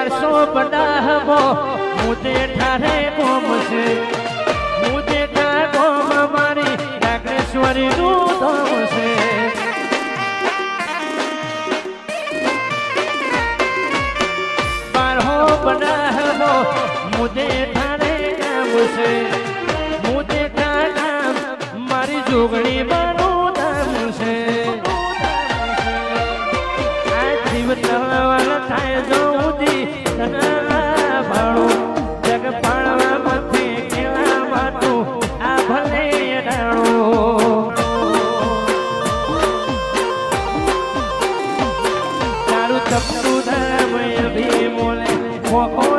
1200 પડાહબો મુદે ઠારે કોમ છે મુદે ઠા કોમ મારી નાગેશ્વરી નું ધામ છે 1200 પડાહબો મુદે ઠારે કામ છે મુદે ઠા કામ મારી જોગણી માનું ધામ છે આ જીવન થાય જોઉદી ભાડું જગ પાડવા મથે કેવા માટું આ ભલે ડાળું તારું તપતું ધામ ભી મોલે ખોખો